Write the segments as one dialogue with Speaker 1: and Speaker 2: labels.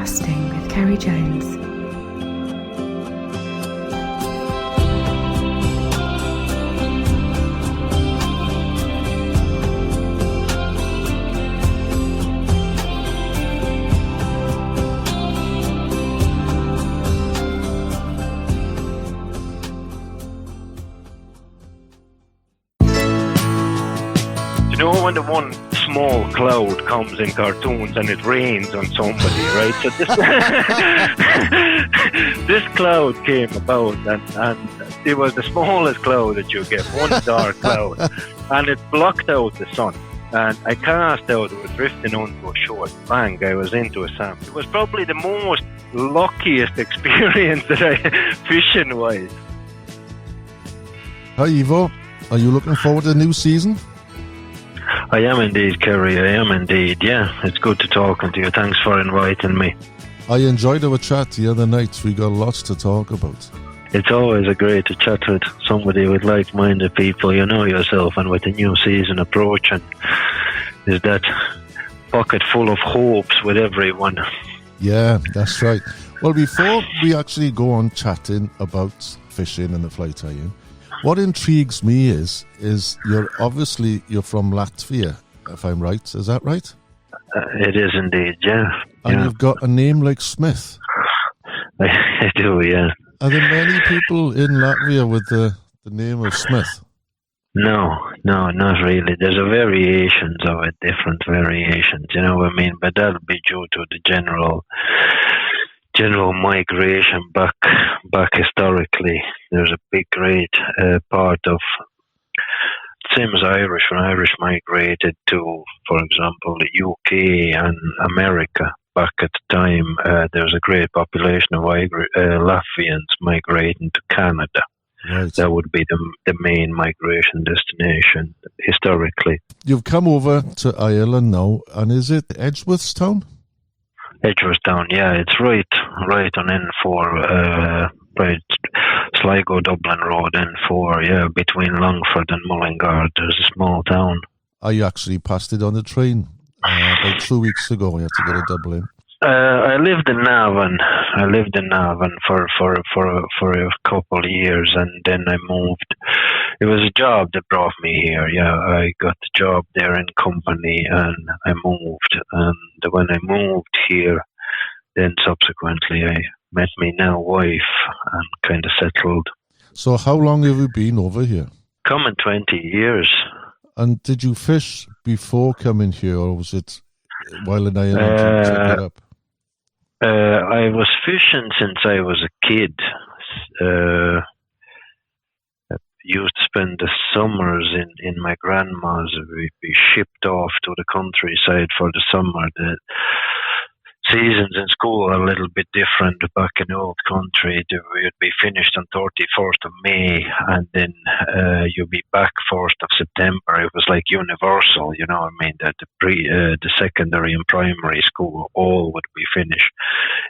Speaker 1: Casting with Kerry Jones.
Speaker 2: You know when the one small cloud comes in cartoons and it rains on somebody, right? So this this cloud came about, and it was the smallest cloud that you get, one dark cloud, and it blocked out the sun. And I cast out, it was drifting onto a shore. Bang, I was into a sand. It was probably the most luckiest experience that I fishing-wise.
Speaker 3: Hi Evo, are you looking forward to the new season?
Speaker 2: I am indeed, Kerry. I am indeed. Yeah, it's good to talking to you. Thanks for inviting me.
Speaker 3: I enjoyed our chat the other night. We got lots to talk about.
Speaker 2: It's always a great to chat with somebody with like-minded people. You know yourself, and with the new season approaching, is that pocket full of hopes with everyone.
Speaker 3: Yeah, that's right. Well, before we actually go on chatting about fishing and the fly tying, what intrigues me is you're from Latvia, if I'm right. Is that right?
Speaker 2: It is indeed, yeah.
Speaker 3: And you've got a name like Smith.
Speaker 2: I do, yeah.
Speaker 3: Are there many people in Latvia with the name of Smith?
Speaker 2: No, not really. There's a variations of it, different variations, you know what I mean? But that'll be due to the general migration back historically. There's a big great part of, same as Irish, when Irish migrated to, for example, the UK and America back at the time, there was a great population of Latvians migrating to Canada.
Speaker 3: Right.
Speaker 2: That would be the main migration destination historically.
Speaker 3: You've come over to Ireland now, and is it Edgeworthstown?
Speaker 2: Edgeworthstown, yeah, it's right on N4, right, Sligo Dublin Road, N4, yeah, between Longford and Mullingar. There's a small town.
Speaker 3: I actually passed it on the train about 2 weeks ago. I had to get a double in.
Speaker 2: I lived in Navan. For a couple of years, and then I moved. It was a job that brought me here. Yeah, I got the job there in company, and I moved. And when I moved here, then subsequently I met my now wife and kind of settled.
Speaker 3: So how long have you been over here?
Speaker 2: Coming 20 years.
Speaker 3: And did you fish before coming here, or was it while in Ireland you took it up?
Speaker 2: I was fishing since I was a kid. I used to spend the summers in my grandma's. We'd be shipped off to the countryside for the summer. The seasons in school are a little bit different back in the old country. We'd be finished on 31st of May, and then you'd be back 1st of September. It was like universal, you know what I mean? That the secondary and primary school all would be finished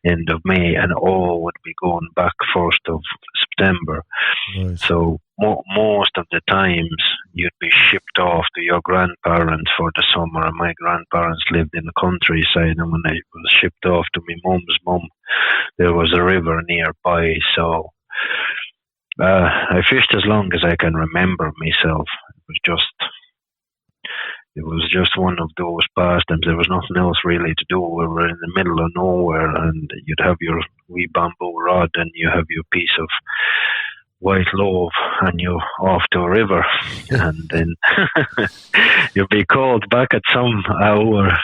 Speaker 2: end of May, and all would be going back 1st of September.
Speaker 3: Right.
Speaker 2: So most of the times you'd be shipped off to your grandparents for the summer, and my grandparents lived in the countryside, and when I was shipped off to my mum's mum, there was a river nearby, so I fished as long as I can remember myself. It was just one of those pastimes. There was nothing else really to do. We were in the middle of nowhere, and you'd have your wee bamboo rod, and you have your piece of white loaf, and you're off to a river, and then you'll be called back at some hour.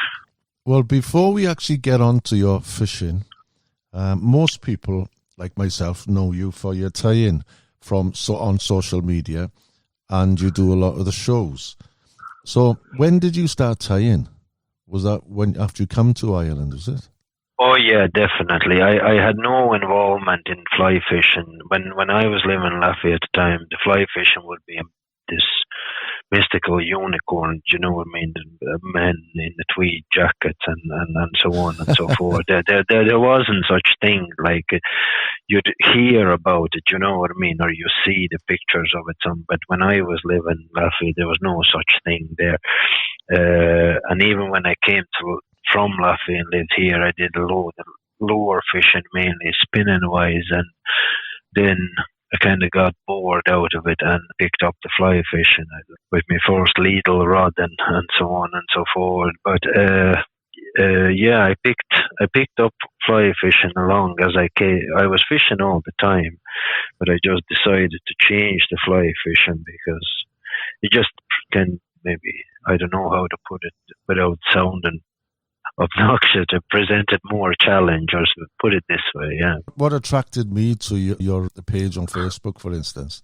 Speaker 3: Well, before we actually get on to your fishing, most people, like myself, know you for your tie-in on social media, and you do a lot of the shows. So when did you start tying? Was that after you come to Ireland, was it?
Speaker 2: Oh yeah, definitely. I had no involvement in fly fishing. When I was living in Latvia at the time, the fly fishing would be this mystical unicorn, you know what I mean? The men in the tweed jackets and so on and so forth. There wasn't such thing. Like you'd hear about it, you know what I mean, or you see the pictures of it. But when I was living in Latvia, there was no such thing there. And even when I came from Latvia and lived here, I did a load of lure fishing mainly, spinning wise, and then I kind of got bored out of it and picked up the fly fishing with my first Lidl rod and so on and so forth. But yeah, I picked up fly fishing along as I came. I was fishing all the time, but I just decided to change the fly fishing because it just can maybe, I don't know how to put it without sounding obnoxious, it presented more challenge, or put it this way, yeah.
Speaker 3: What attracted me to your page on Facebook, for instance,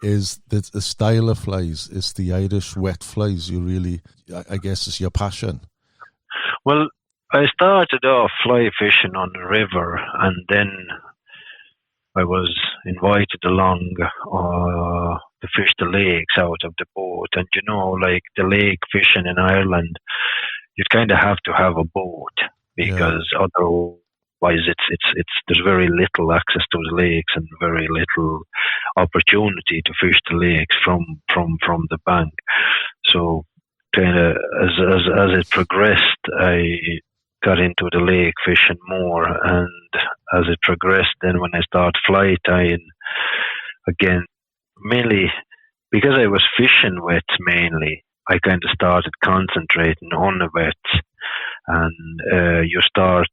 Speaker 3: is that the style of flies. It's the Irish wet flies. You really, I guess, it's your passion.
Speaker 2: Well, I started off fly fishing on the river, and then I was invited along to fish the lakes out of the boat. And you know, like the lake fishing in Ireland, you kind of have to have a boat because otherwise it's there's very little access to the lakes and very little opportunity to fish the lakes from the bank. So kind of as it progressed, I got into the lake fishing more, and as it progressed, then when I started fly tying again, mainly because I was fishing wet mainly, I kind of started concentrating on the wet, and you start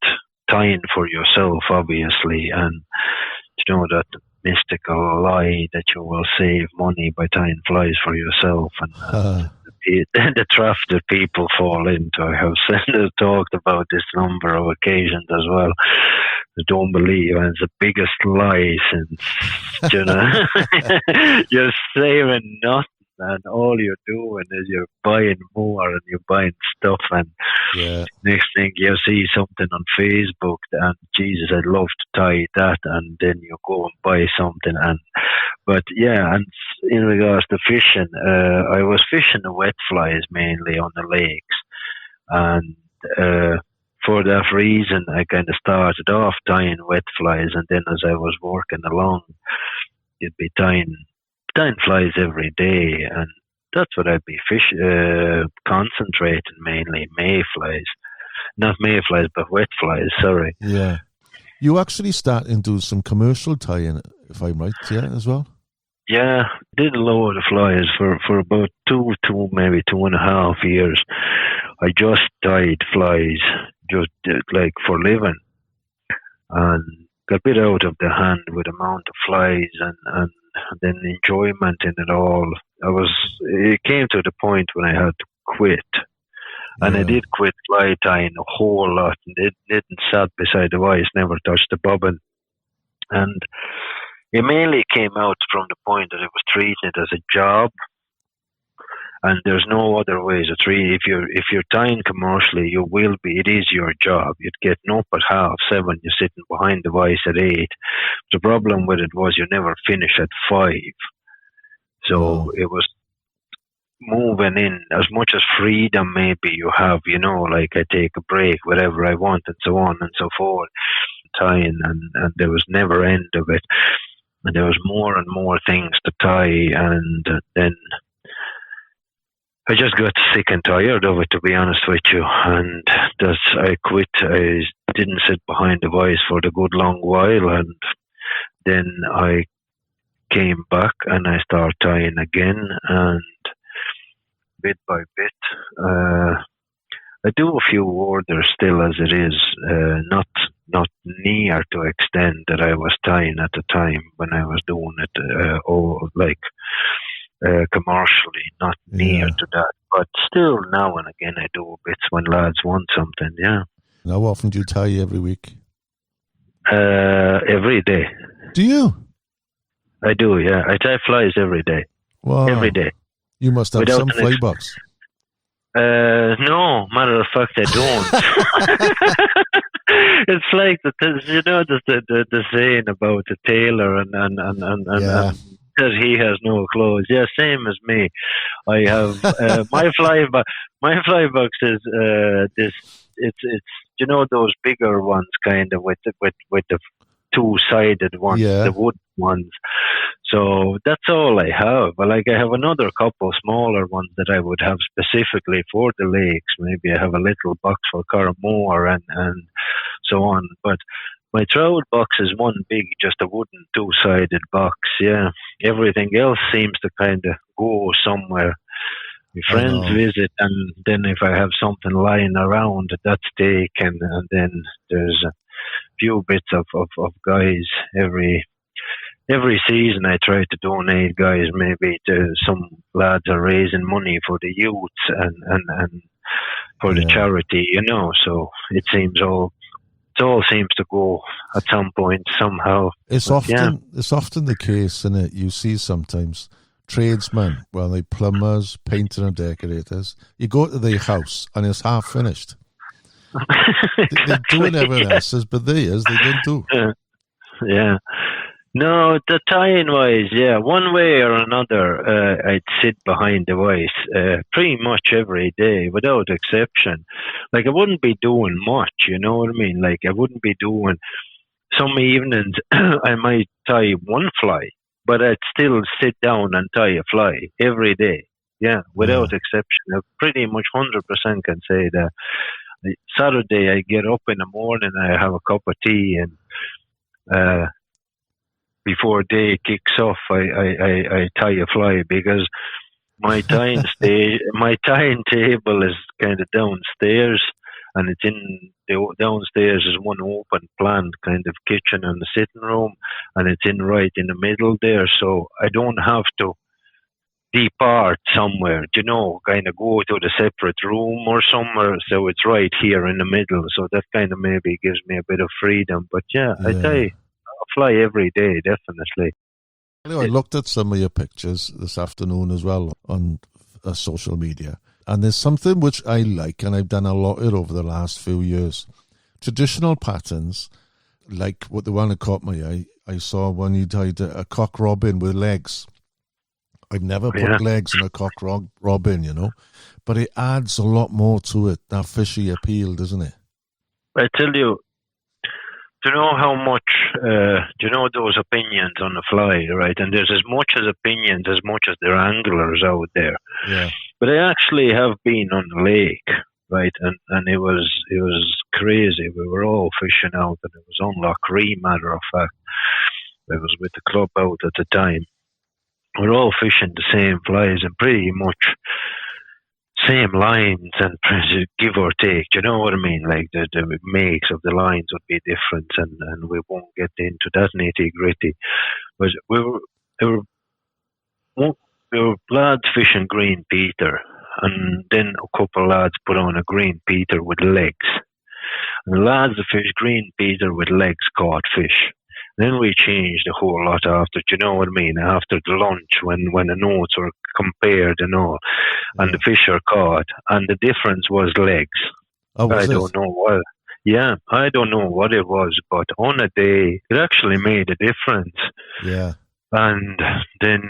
Speaker 2: tying for yourself, obviously, and you know that mystical lie that you will save money by tying flies for yourself, and the trap that people fall into. I have talked about this number of occasions as well. I don't believe, and it's the biggest lie since, you know, you're saving nothing, and all you're doing is you're buying more and you're buying stuff, and next thing you see something on Facebook and Jesus, I'd love to tie that, and then you go and buy something. But yeah, and in regards to fishing, I was fishing the wet flies mainly on the lakes, and for that reason I kind of started off tying wet flies, and then as I was working along, you'd be tying flies every day, and that's what I'd be concentrating mainly, mayflies. Not mayflies, but wet flies, sorry.
Speaker 3: Yeah. You actually starting to do some commercial tying, if I'm right, as well?
Speaker 2: Yeah, did a load of flies for about maybe 2.5 years. I just tied flies, just like for living, and got a bit out of the hand with the amount of flies and then enjoyment in it all. It came to the point when I had to quit. And I did quit fly tying a whole lot, and it didn't sat beside the vise, never touched the bobbin. And it mainly came out from the point that it was treated as a job, and there's no other way to treat it. If you're tying commercially, it is your job. You'd get up at 7:30, you're sitting behind the vise at 8. The problem with it was you never finish at 5. So it was moving in as much as freedom maybe you have, you know, like I take a break wherever I want and so on and so forth, tying, and there was never end of it, and there was more and more things to tie, and then I just got sick and tired of it, to be honest with you, and I quit. I didn't sit behind the vise for the good long while, and then I came back and I started tying again, and bit by bit, I do a few orders still as it is, not near to extent that I was tying at the time when I was doing it, commercially, not near to that. But still, now and again, I do bits when lads want something, yeah.
Speaker 3: How often do you tie every week?
Speaker 2: Every day.
Speaker 3: Do you?
Speaker 2: I do, yeah. I tie flies every day.
Speaker 3: Wow.
Speaker 2: Every day.
Speaker 3: You must have some fly box.
Speaker 2: No, matter of fact, I don't. It's like the saying about the tailor and that he has no clothes. Yeah, same as me. I have my fly box is this. It's you know those bigger ones, kind of with the 2-sided ones, the wood ones. So that's all I have. Like I have another couple smaller ones that I would have specifically for the lakes. Maybe I have a little box for Carramore and so on. But my trout box is one big, just a wooden two-sided box. Yeah, everything else seems to kind of go somewhere. My friends visit, and then if I have something lying around, that's taken, and then there's a few bits of guys every season. I try to donate guys, maybe to some lads are raising money for the youths and for the charity, so it all seems to go at some point somehow.
Speaker 3: It's often the case, isn't it? You see sometimes tradesmen, well, they plumbers, painters and decorators, you go to their house and it's half finished. They're doing everything else, but they didn't do.
Speaker 2: Yeah. No, the tie-in wise, one way or another, I'd sit behind the vise pretty much every day, without exception. Like, I wouldn't be doing much, you know what I mean? Like, I wouldn't be doing, some evenings I might tie one fly, but I'd still sit down and tie a fly every day. Yeah, without exception. I pretty much 100% can say that. Saturday, I get up in the morning, I have a cup of tea, and before day kicks off, I tie a fly, because my tying table is kind of downstairs, and it's in the downstairs is one open plan kind of kitchen and the sitting room, and it's right in the middle there, so I don't have to depart somewhere, kind of go to the separate room or somewhere, so it's right here in the middle, so that kind of maybe gives me a bit of freedom. But I tie a fly every day, definitely.
Speaker 3: I looked at some of your pictures this afternoon as well on social media, and there's something which I like, and I've done a lot of it over the last few years. Traditional patterns, like what the one that caught my eye, I saw when you tied a cock robin with legs. I've never put legs in a cock robin, but it adds a lot more to it, that fishy appeal, doesn't it?
Speaker 2: I tell you, do you know how much, those opinions on the fly, right? And there's as much as opinions as much as there are anglers out there.
Speaker 3: Yeah.
Speaker 2: But I actually have been on the lake, right? And it was crazy. We were all fishing out, and it was on Lough Corrib, matter of fact. I was with the club out at the time. We're all fishing the same flies and pretty much same lines, and give or take, you know what I mean? Like the makes of the lines would be different, and we won't get into that nitty gritty. But we were lads fishing green Peter, and then a couple lads put on a green Peter with legs. And the lads that fish green Peter with legs caught fish. Then we changed a whole lot after, do you know what I mean? After the lunch, when the notes were compared and all, and the fish are caught, and the difference was legs.
Speaker 3: Oh,
Speaker 2: I don't know what. Yeah, I don't know what it was, but on a day, it actually made a difference.
Speaker 3: Yeah.
Speaker 2: And then,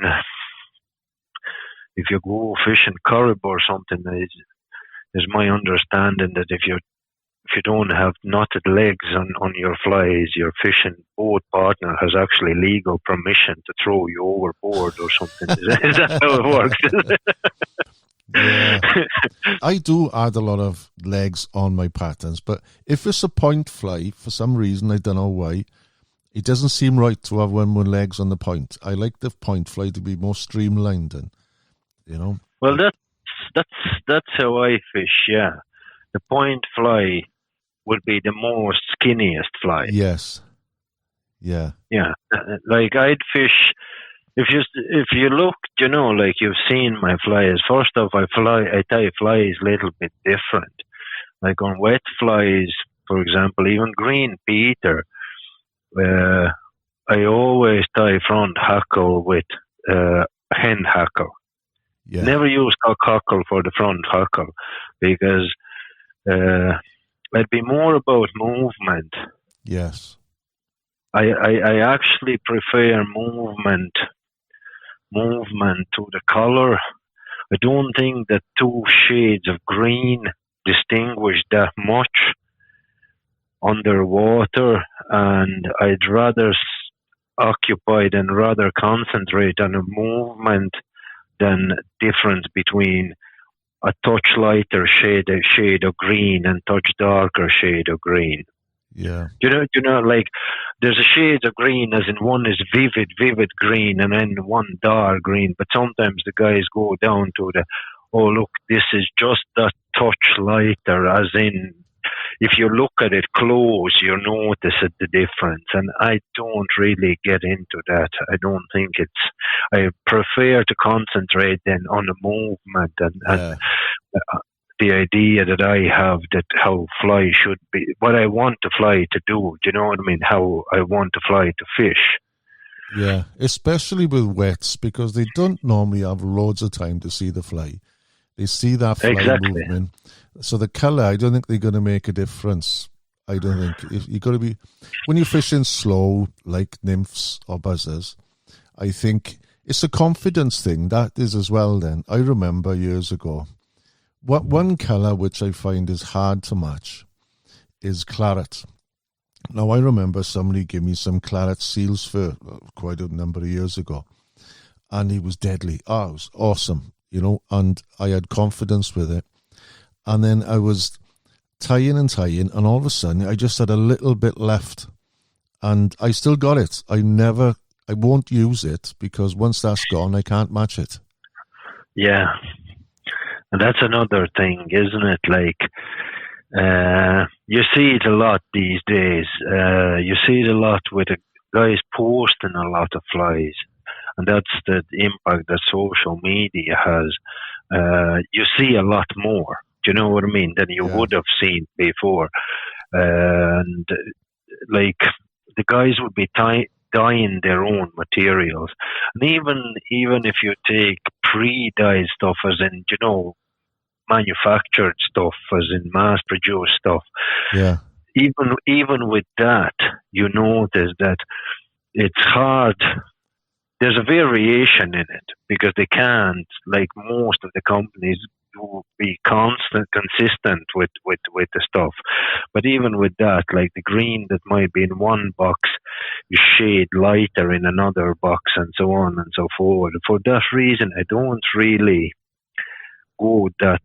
Speaker 2: if you go fishing Corrib or something, is my understanding that if you don't have knotted legs on your flies, your fishing boat partner has actually legal permission to throw you overboard or something. Is that how it works?
Speaker 3: Yeah. I do add a lot of legs on my patterns, but if it's a point fly, for some reason, I don't know why, it doesn't seem right to have one with legs on the point. I like the point fly to be more streamlined, and
Speaker 2: Well, that's how I fish. Yeah, the point fly would be the most skinniest fly.
Speaker 3: Yes. Yeah.
Speaker 2: Yeah. Like I'd fish, if you look, like you've seen my flies. First off, I tie flies a little bit different. Like on wet flies, for example, even green Peter, I always tie front hackle with hen hackle.
Speaker 3: Yeah.
Speaker 2: Never use cock hackle for the front hackle, because I'd be more about movement.
Speaker 3: Yes.
Speaker 2: I actually prefer movement to the color. I don't think that two shades of green distinguish that much underwater, and I'd rather occupied and rather concentrate on a movement than difference between a touch lighter shade of green and touch darker shade of green.
Speaker 3: Yeah.
Speaker 2: You know, like there's a shade of green, as in one is vivid green, and then one dark green. But sometimes the guys go down to the, oh look, this is just that touch lighter, as in, if you look at it close, you notice the difference. And I don't really get into that. I don't think I prefer to concentrate then on the movement and the idea that I have that how fly should be, what I want the fly to do. Do you know what I mean? How I want the fly to fish.
Speaker 3: Yeah, especially with wets, because they don't normally have loads of time to see the fly. They see that fly movement. So the colour, I don't think they're going to make a difference. I don't think. If you got to be, when you're fishing slow, like nymphs or buzzers, I think it's a confidence thing. That is as well then. I remember years ago, one colour which I find is hard to match is claret. Now, I remember somebody gave me some claret seals for quite a number of years ago, and he was deadly. Oh, it was awesome, you know, and I had confidence with it. And then I was tying, and all of a sudden I just had a little bit left, and I still got it. I won't use it, because once that's gone, I can't match it.
Speaker 2: Yeah. And that's another thing, isn't it? Like, you see it a lot these days. You see it a lot with guys posting a lot of flies. And that's the impact that social media has. You see a lot more, do you know what I mean, than you would have seen before. And like, the guys would be dyeing their own materials. And even if you take pre-dyed stuff, as in, you know, manufactured stuff, as in mass-produced stuff, even with that, you notice that it's hard. There's a variation in it, because they can't, like most of the companies, be consistent with the stuff. But even with that, like the green that might be in one box is shade lighter in another box, and so on and so forth. For that reason, I don't really go that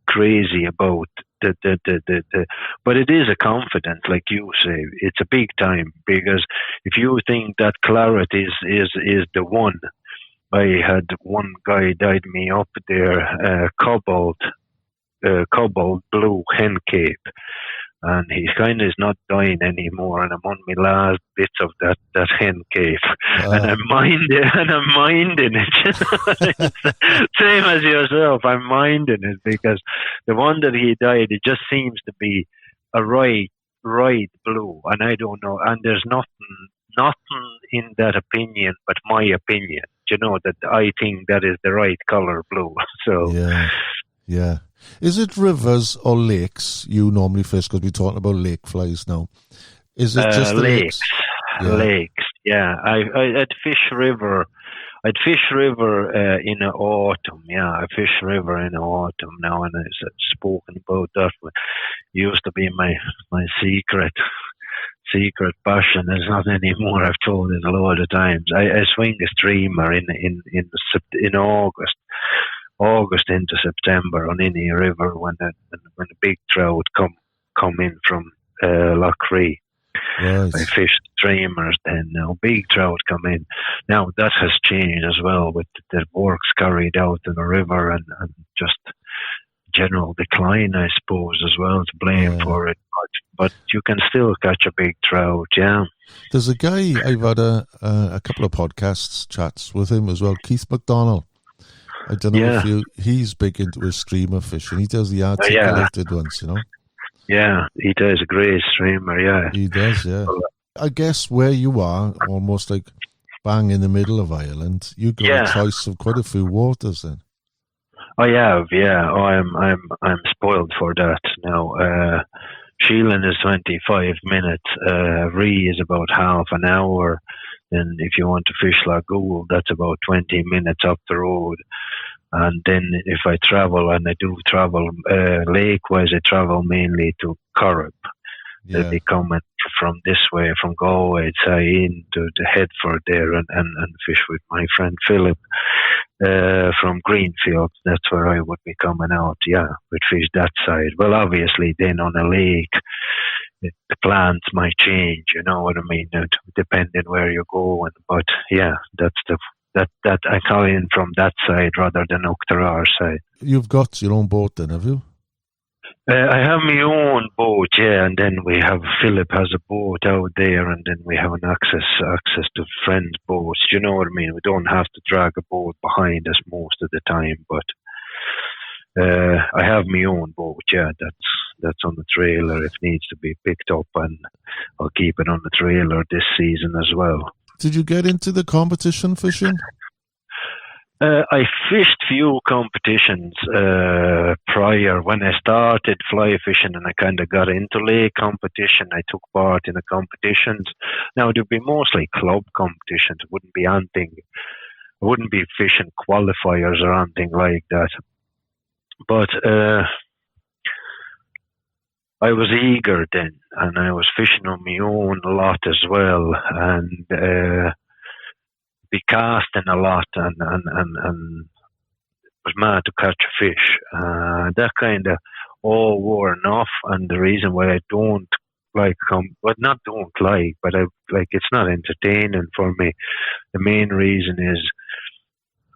Speaker 2: crazy about the but it is a confidence, like you say. It's a big time, because if you think that claret is the one, I had one guy dyed me up there, cobalt blue hen cape, and he kind of is not dying anymore, and I'm on my last bits of that hen cape, and I'm minding it. Same as yourself, I'm minding it, because the one that he dyed, it just seems to be a right blue, and I don't know, and there's nothing in that opinion but my opinion, you know, that I think that is the right color blue. So
Speaker 3: yeah. Is it rivers or lakes you normally fish? Because we're talking about lake flies now. Is it just the lakes?
Speaker 2: Lakes, yeah. I'd fish river. I'd fish river in the autumn. Yeah, I fish river in the autumn now, and I've spoken about that. It used to be my secret passion. It's not anymore. I've told it a lot of times. I swing a streamer in August into September on any river when the big trout come in from Lough Corrib.
Speaker 3: Right.
Speaker 2: I fish streamers then now. Big trout come in. Now that has changed as well, with the works carried out in the river and just general decline, I suppose, as well, to blame for it. But you can still catch a big trout, yeah.
Speaker 3: There's a guy, I've had a couple of chats with him as well, Keith McDonald. I don't know if he's big into his streamer fishing. He does the articulated ones, you know. Yeah,
Speaker 2: he does a great streamer, yeah.
Speaker 3: He does, yeah. I guess where you are, almost like bang in the middle of Ireland, you got a choice of quite a few waters then.
Speaker 2: I have, yeah. Oh, I'm spoiled for that now. Sheelan is 25 minutes. Ree is about half an hour. Then if you want to fish Lough Corrib, that's about 20 minutes up the road. And then if I travel, and I do travel lake-wise, I travel mainly to Corrib.
Speaker 3: Yeah.
Speaker 2: They come from this way, from Galway, say in to the Headford there and fish with my friend Philip from Greenfield. That's where I would be coming out, with fish that side. Well, obviously, then on a lake, the plans might change, you know what I mean, depending where you're going. But that's that I call in from that side rather than Octorar side.
Speaker 3: You've got your own boat then, have you?
Speaker 2: I have my own boat, and then we have Philip has a boat out there, and then we have an access to friends' boats. You know what I mean? We don't have to drag a boat behind us most of the time, but I have my own boat. That's on the trailer. If needs to be picked up, and I'll keep it on the trailer this season as well.
Speaker 3: Did you get into the competition fishing?
Speaker 2: I fished few competitions prior when I started fly fishing, and I kind of got into lake competition. I took part in the competitions. Now there'd be mostly club competitions. It wouldn't be anything. I wouldn't be fishing qualifiers or anything like that. But I was eager then, and I was fishing on my own a lot as well, and be casting a lot, and was mad to catch a fish. That kind of all worn off, and the reason why I don't like but I like it's not entertaining for me. The main reason is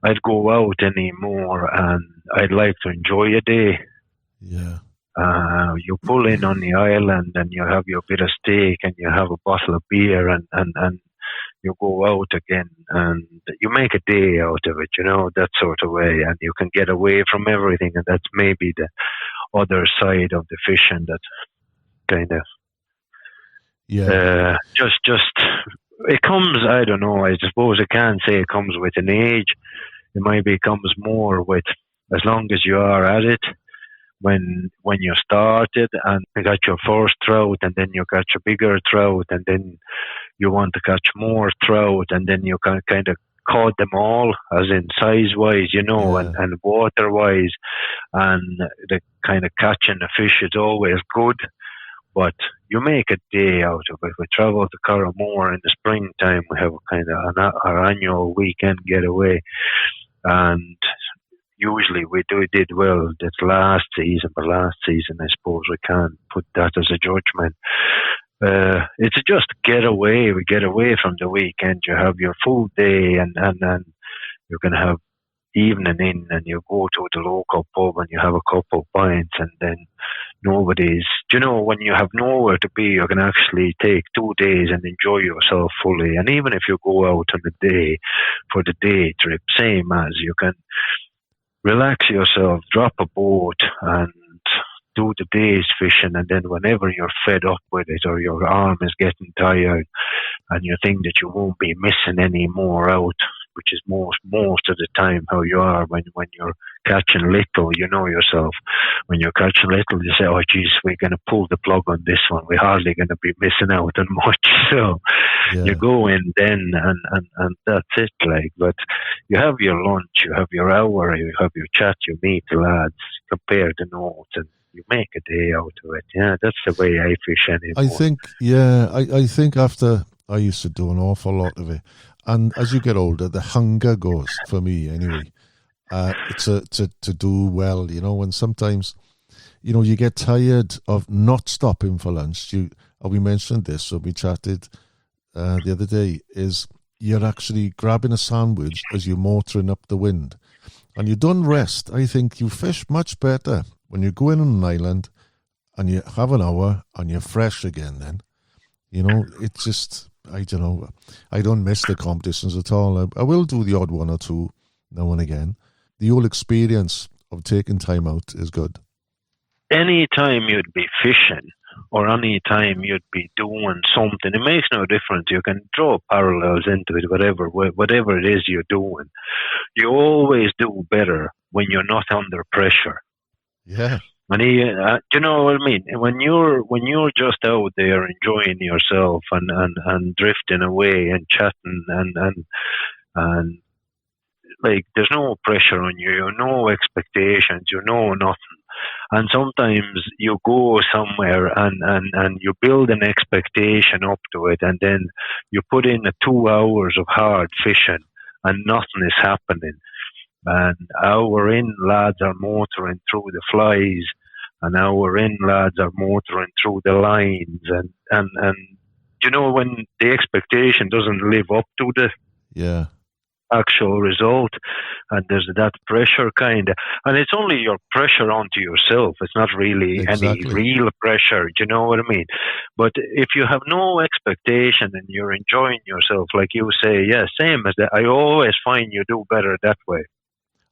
Speaker 2: I'd go out anymore, and I'd like to enjoy a day.
Speaker 3: Yeah.
Speaker 2: You pull in on the island, and you have your bit of steak, and you have a bottle of beer, and you go out again, and you make a day out of it, you know, that sort of way, and you can get away from everything, and that's maybe the other side of the fishing that kind of, just it comes. I don't know. I suppose I can't say it comes with an age. It maybe comes more with as long as you are at it. When you started and you got your first trout, and then you got your bigger trout, and then you want to catch more trout, and then you can kind of caught them all, as in size-wise, you know, and water-wise, and the kind of catching the fish is always good, but you make a day out of it. We travel to Carramore in the springtime. We have kind of our annual weekend getaway, and usually we did well this last season, but last season I suppose we can't put that as a judgment. It's just get away. We get away from the weekend. You have your food day, and you're going to have evening in, and you go to the local pub and you have a couple of pints, and then nobody's, you know, when you have nowhere to be, you can actually take 2 days and enjoy yourself fully. And even if you go out on the day for the day trip, same as you can relax yourself, drop a boat, and do the day's fishing, and then whenever you're fed up with it, or your arm is getting tired, and you think that you won't be missing any more out, which is most of the time how you are when you're catching little, you know yourself. When you're catching little, you say, oh geez, we're going to pull the plug on this one. We're hardly going to be missing out on much. So you go in then, and that's it. Like, but you have your lunch, you have your hour, you have your chat, you meet the lads, compare the notes, and you make a day out of it. Yeah, that's the way I fish anymore.
Speaker 3: I think after I used to do an awful lot of it, and as you get older, the hunger goes, for me anyway, to do well, you know, and sometimes, you know, you get tired of not stopping for lunch. We mentioned this, so we chatted the other day, is you're actually grabbing a sandwich as you're motoring up the wind, and you don't rest. I think you fish much better when you go in on an island and you have an hour and you're fresh again then. You know, it's just, I don't know. I don't miss the competitions at all. I will do the odd one or two now and again. The whole experience of taking time out is good.
Speaker 2: Any time you'd be fishing, or any time you'd be doing something, it makes no difference. You can draw parallels into it, whatever it is you're doing. You always do better when you're not under pressure.
Speaker 3: Yeah.
Speaker 2: You know what I mean? When you're just out there enjoying yourself and drifting away and chatting and like there's no pressure on you, no expectations, you know nothing. And sometimes you go somewhere and you build an expectation up to it, and then you put in 2 hours of hard fishing and nothing is happening. And hour in, lads are motoring through the flies, and hour in, lads are motoring through the lines, and you know, when the expectation doesn't live up to the actual result, and there's that pressure kind of, and it's only your pressure onto yourself. It's not really any real pressure. Do you know what I mean? But if you have no expectation and you're enjoying yourself, like you say, yeah, same as that. I always find you do better that way.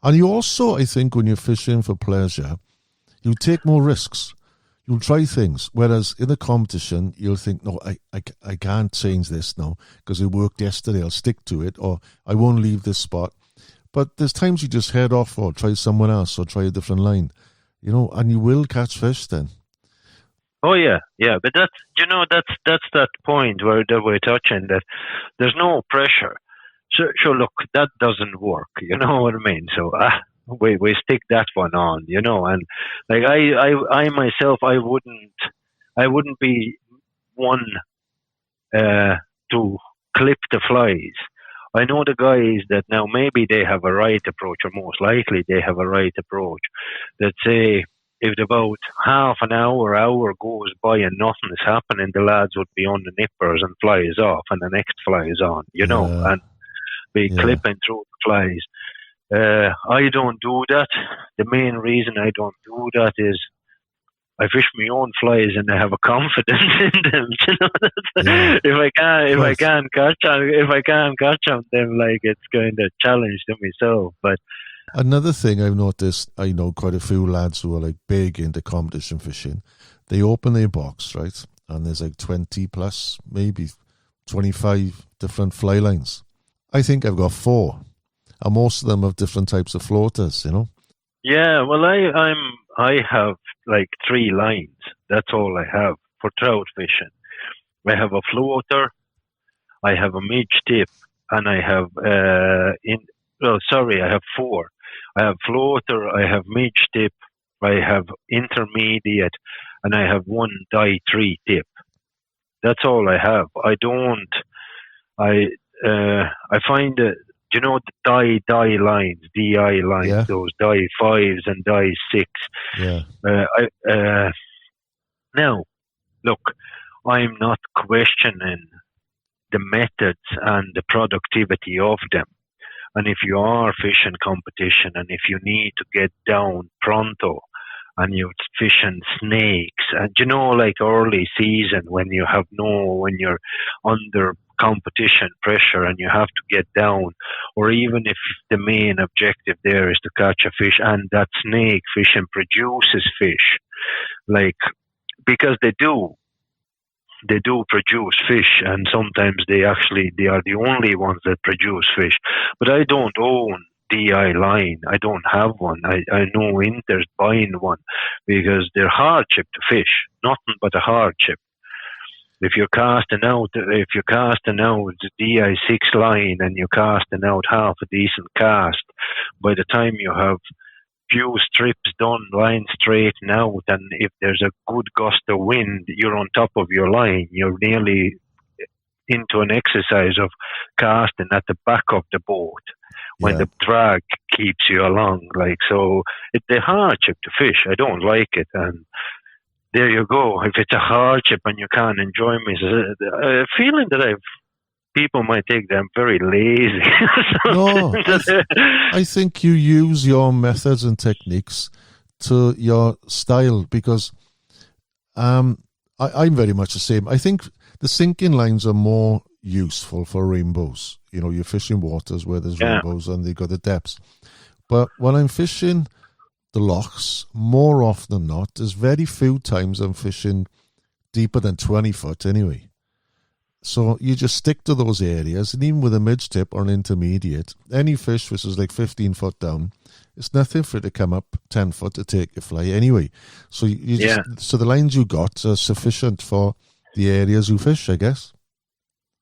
Speaker 3: And you also, I think, when you're fishing for pleasure, you take more risks. You'll try things. Whereas in a competition, you'll think, no, I can't change this now because it worked yesterday. I'll stick to it, or I won't leave this spot. But there's times you just head off or try someone else or try a different line, you know, and you will catch fish then.
Speaker 2: Oh yeah. But that's, you know, that's that point where we're touching, that there's no pressure. So look, that doesn't work. You know what I mean? So we stick that one on, you know. And like I myself, I wouldn't be one to clip the flies. I know the guys that now maybe they have a right approach, or most likely they have a right approach, that say if about half an hour goes by and nothing is happening, the lads would be on the nippers and flies off, and the next fly is on, you know, and be clipping through the flies. I don't do that. The main reason I don't do that is I fish my own flies and I have a confidence in them. You know, if I can't catch on them, like, it's kind of challenge to myself. But
Speaker 3: another thing I've noticed, I know quite a few lads who are like big into competition fishing. They open their box, right, and there's like 20 plus, maybe 25 different fly lines. I think I've got 4, and most of them have different types of floaters, you know. Yeah,
Speaker 2: well, I have like 3 lines. That's all I have for trout fishing. I have a floater, I have a midge tip, and I have I have 4. I have floater, I have midge tip, I have intermediate, and I have 1 die 3 tip. That's all I have. I find that, you know, the die lines, DI lines, those die 5s and die 6.
Speaker 3: Yeah.
Speaker 2: Now, look, I'm not questioning the methods and the productivity of them. And if you are fishing competition, and if you need to get down pronto, and you're fishing snakes, and you know, like early season when you're under competition pressure and you have to get down, or even if the main objective there is to catch a fish, and that snake fishing produces fish, like, because they do produce fish, and sometimes they are the only ones that produce fish. But I don't own DI line. I don't have one. I know Inter's buying one because they're hardship to fish, nothing but a hardship. If you're casting out the DI6 line and you're casting out half a decent cast, by the time you have few strips done, line straighten out, and if there's a good gust of wind, you're on top of your line. You're nearly into an exercise of casting at the back of the boat when the drag keeps you along. Like, so it's a hardship to fish. I don't like it, and there you go. If it's a hardship and you can't enjoy me, a feeling that people might think that I'm very lazy.
Speaker 3: No, I think you use your methods and techniques to your style, because I'm very much the same. I think the sinking lines are more useful for rainbows. You know, you're fishing waters where there's rainbows and they got the depths. But when I'm fishing the lochs, more often than not, there's very few times I'm fishing deeper than 20 foot anyway. So you just stick to those areas, and even with a midge tip or an intermediate, any fish which is like 15 foot down, it's nothing for it to come up 10 foot to take your fly anyway. So so the lines you got are sufficient for the areas you fish, I guess.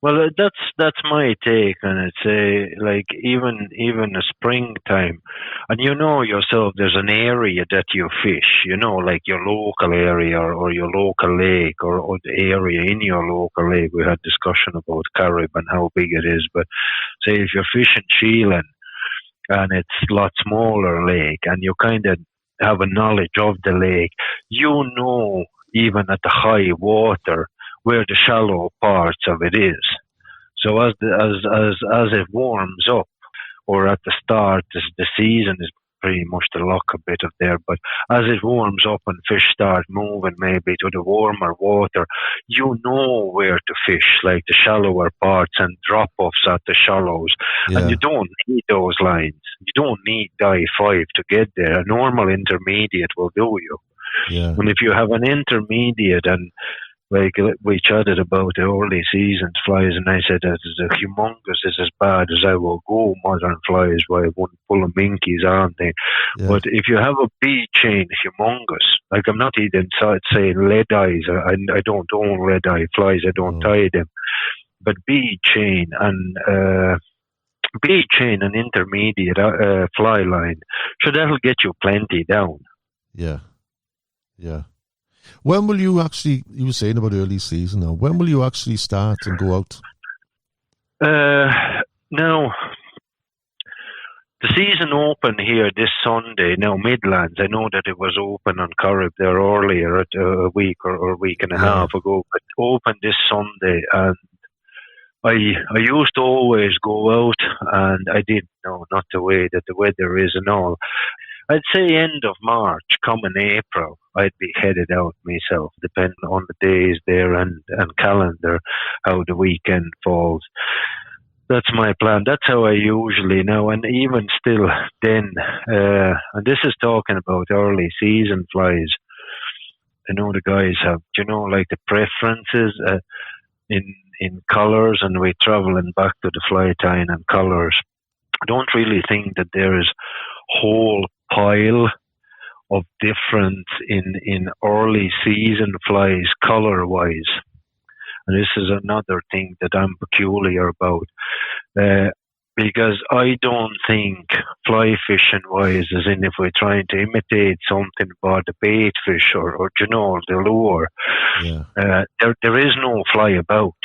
Speaker 2: Well, that's my take on it. Say, like even a springtime, and you know yourself, there's an area that you fish. You know, like your local area or your local lake or the area in your local lake. We had discussion about Corrib and how big it is, but say if you're fishing Sheelan and it's a lot smaller lake, and you kind of have a knowledge of the lake, you know, even at the high water where the shallow parts of it is. So as it warms up, or at the start, the season is pretty much the lock a bit of there. But as it warms up and fish start moving maybe to the warmer water, you know where to fish, like the shallower parts and drop offs at the shallows.
Speaker 3: Yeah.
Speaker 2: And you don't need those lines. You don't need die 5 to get there. A normal intermediate will do you.
Speaker 3: Yeah.
Speaker 2: And if you have an intermediate, and like we chatted about the early season flies, and I said that the humongous is as bad as I will go modern flies, where I wouldn't pull a minkies, aren't they?
Speaker 3: Yeah.
Speaker 2: But if you have a B chain humongous, like I'm not even saying lead eyes, I don't own red eye flies, I don't tie them, but B chain and intermediate fly line, so that'll get you plenty down.
Speaker 3: Yeah. Yeah. When will you actually, you were saying about early season now, when will you actually start and go out?
Speaker 2: Now, the season opened here this Sunday. Now, Midlands, I know that it was open on Corrib there earlier, a week or a week and a half ago, but opened this Sunday, and I used to always go out, and I did know not the way that the weather is and all. I'd say end of March, coming April, I'd be headed out myself, depending on the days there and calendar, how the weekend falls. That's my plan. That's how I usually know. And even still then, and this is talking about early season flies, I know the guys have, like the preferences in colours, and we're travelling back to the fly tying and colours. I don't really think that there is whole pile of difference in early season flies color wise, and this is another thing that I'm peculiar about, because I don't think fly fishing wise, as in if we're trying to imitate something about the bait fish or the lure, there is no fly about.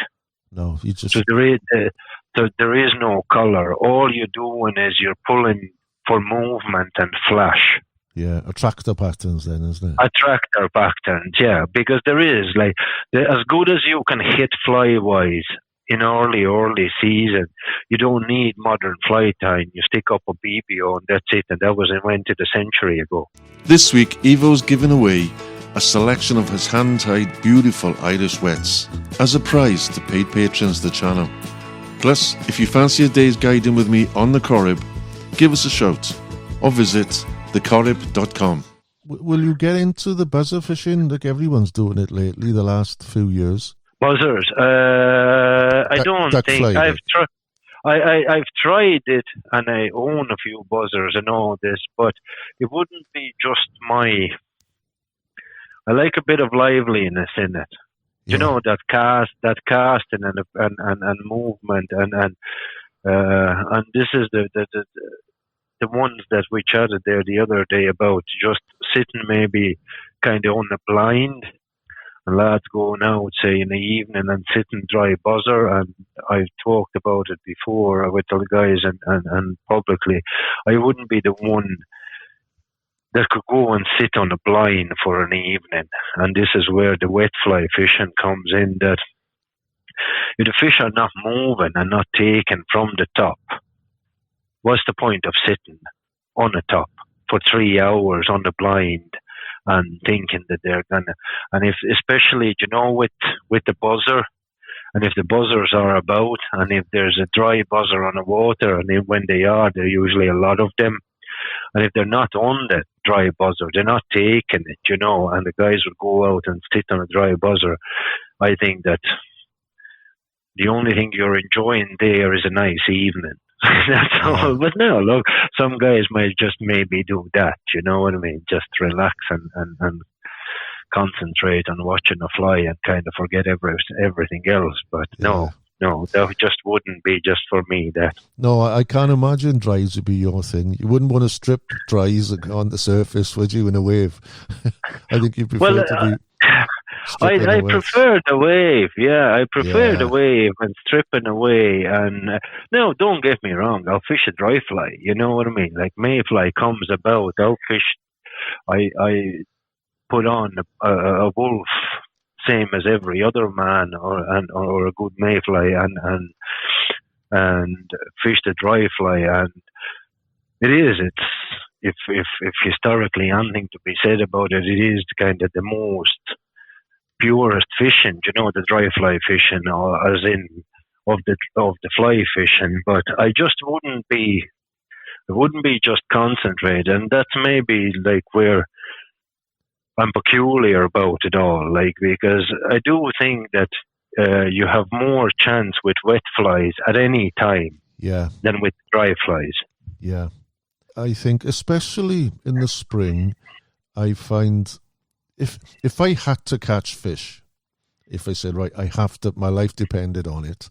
Speaker 3: No, you just...
Speaker 2: So there is no color. All you're doing is you're pulling for movement and flash.
Speaker 3: Yeah, attractor patterns then, isn't it?
Speaker 2: Attractor patterns, yeah, because there is, like, as good as you can hit fly-wise in early season, you don't need modern fly tying. You stick up a BBO and that's it, and that was invented a century ago.
Speaker 3: This week, Evo's giving away a selection of his hand-tied beautiful Irish wets as a prize to paid patrons of the channel. Plus, if you fancy a day's guiding with me on the Corrib, give us a shout or visit thecorrib.com. Will you get into the buzzer fishing like everyone's doing it lately, the last few years?
Speaker 2: Buzzers? I don't think. I've tried it, and I own a few buzzers and all this, but it wouldn't be just my... I like a bit of liveliness in it. Yeah. That casting and movement and this is the ones that we chatted there the other day about, just sitting maybe kind of on the blind, and lads going out, say, in the evening and sitting dry buzzer, and I've talked about it before with the guys and publicly. I wouldn't be the one that could go and sit on a blind for an evening, and this is where the wet fly fishing comes in, that if the fish are not moving and not taken from the top, what's the point of sitting on the top for 3 hours on the blind and thinking that they're gonna, and if, especially, with the buzzer, and if the buzzers are about, and if there's a dry buzzer on the water, and when they are, there are usually a lot of them, and if they're not on the dry buzzer, they're not taking it, and the guys would go out and sit on a dry buzzer, I think that the only thing you're enjoying there is a nice evening. That's all. But no, look, some guys might just maybe do that, you know what I mean? Just relax and concentrate on watching a fly and kind of forget everything else. But no, No, that just wouldn't be just for me, that.
Speaker 3: No, I can't imagine dries would be your thing. You wouldn't want to strip dries on the surface, would you, in a wave? I think you prefer to be stripping
Speaker 2: I
Speaker 3: the wets.
Speaker 2: prefer the wave, yeah. I prefer the
Speaker 3: Yeah.
Speaker 2: wave and stripping away. And no, don't get me wrong. I'll fish a dry fly. You know what I mean? Like mayfly comes about, I'll fish. I put on a wolf, same as every other man, or a good mayfly, and fish the dry fly. And it's if historically anything to be said about it, it is kind of the most purest fishing, the dry fly fishing, or as in of the fly fishing. But I just wouldn't be, it wouldn't be just concentrate, and that's maybe like where I'm peculiar about it all, like, because I do think that you have more chance with wet flies at any time than with dry flies.
Speaker 3: Yeah. I think especially in the spring, I find if I had to catch fish, if I said, right, I have to, my life depended on it,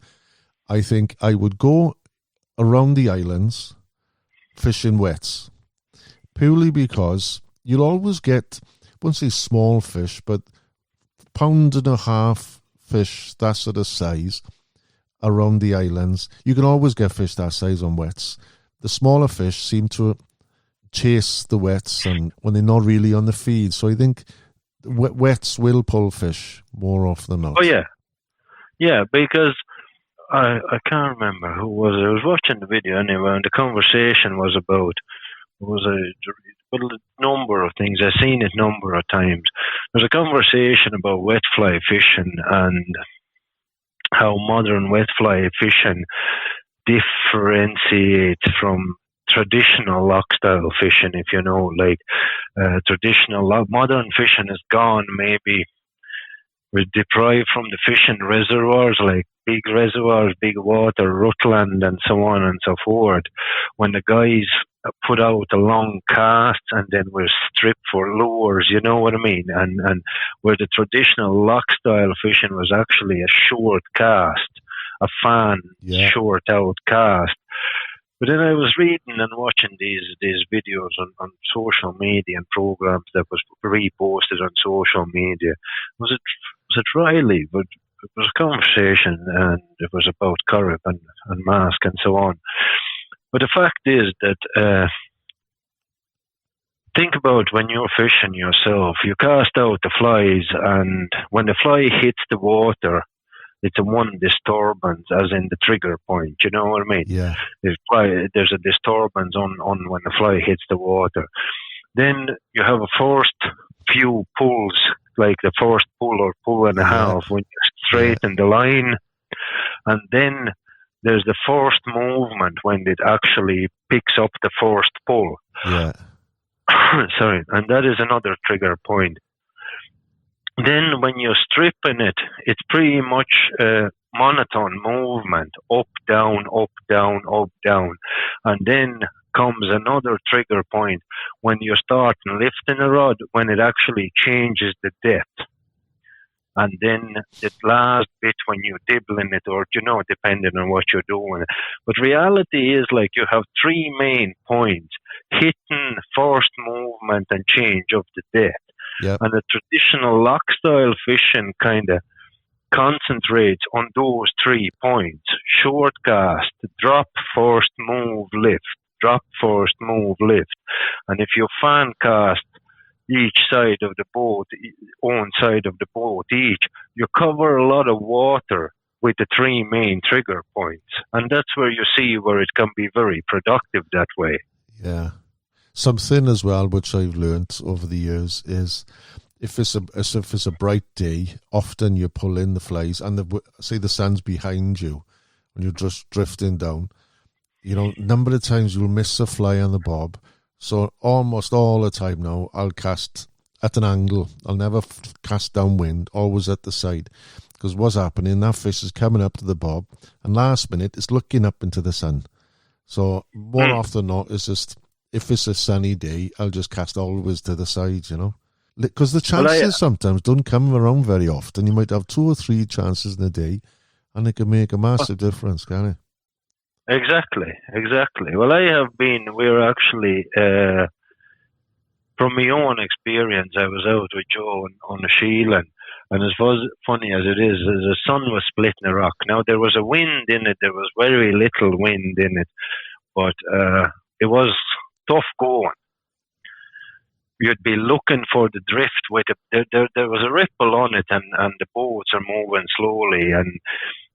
Speaker 3: I think I would go around the islands fishing wets, purely because you'll always get, I won't say small fish, but £1.5 fish, that sort of size, around the islands. You can always get fish that size on wets. The smaller fish seem to chase the wets and when they're not really on the feed. So I think wets will pull fish more often than not.
Speaker 2: Oh, yeah. Yeah, because I can't remember who was it. I was watching the video anyway, and the conversation was about, a number of things. I've seen it a number of times. There's a conversation about wet fly fishing and how modern wet fly fishing differentiates from traditional loch style fishing, if you know, like modern fishing is gone. Maybe we're deprived from the fishing reservoirs, like big reservoirs, big water, Rutland and so on and so forth. When the guys put out a long cast and then we're stripped for lures, you know what I mean? And where the traditional loch style fishing was actually a short cast, a fan short out cast. But then I was reading and watching these videos on social media and programs that was reposted on social media. Was it Riley? But it was a conversation, and it was about Corrib and Mask and so on. But the fact is that think about when you're fishing yourself, you cast out the flies, and when the fly hits the water, it's a one disturbance, as in the trigger point. You know what I mean?
Speaker 3: Yeah.
Speaker 2: There's a disturbance on when the fly hits the water. Then you have a first few pulls, like the first pull or pull and a half when you straighten the line, and then there's the first movement when it actually picks up the first pull.
Speaker 3: Yeah.
Speaker 2: Sorry, and that is another trigger point. Then when you're stripping it, it's pretty much a monotone movement, up, down, up, down, up, down. And then comes another trigger point when you start lifting a rod, when it actually changes the depth. And then the last bit when you dibble in it, or, depending on what you're doing. But reality is like you have three main points: hitting, first movement, and change of the depth.
Speaker 3: Yep.
Speaker 2: And the traditional loch style fishing kind of concentrates on those 3 points: short cast, drop, first move, lift, drop, first move, lift. And if you fan cast each side of the boat, own side of the boat each, you cover a lot of water with the 3 main trigger points. And that's where you see where it can be very productive that way.
Speaker 3: Yeah. Something as well which I've learnt over the years is if it's a bright day, often you pull in the flies and the sun's behind you when you're just drifting down. Number of times you'll miss a fly on the bob. So almost all the time now, I'll cast at an angle. I'll never cast downwind, always at the side. Because what's happening, that fish is coming up to the bob, and last minute it's looking up into the sun. So more often than not, it's just, if it's a sunny day, I'll just cast always to the side, Because the chances sometimes don't come around very often. You might have 2 or 3 chances in a day, And it can make a massive difference, can it?
Speaker 2: Exactly. Well, we're actually, from my own experience, I was out with Joe on the Sheelan, and as funny as it is, the sun was splitting a rock. Now, there was a wind in it, there was very little wind in it, but it was tough going. You'd be looking for the drift with it. There was a ripple on it, and the boats are moving slowly, and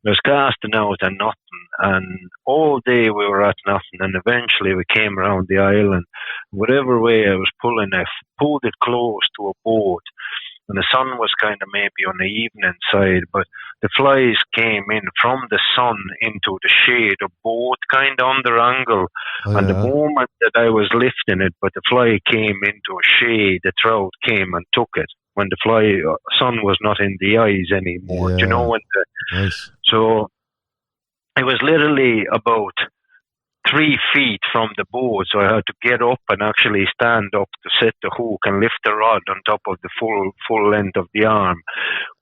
Speaker 2: there's casting out and nothing. And all day we were at nothing, and eventually we came around the island. Whatever way I was pulling, I pulled it close to a boat, and the sun was kind of maybe on the evening side, but the flies came in from the sun into the shade of boat, kind of under angle. And the moment that I was lifting it, but the fly came into a shade, the trout came and took it when the sun was not in the eyes anymore. Do you know when
Speaker 3: nice.
Speaker 2: So it was literally about 3 feet from the boat, so I had to get up and actually stand up to set the hook and lift the rod on top of the full length of the arm.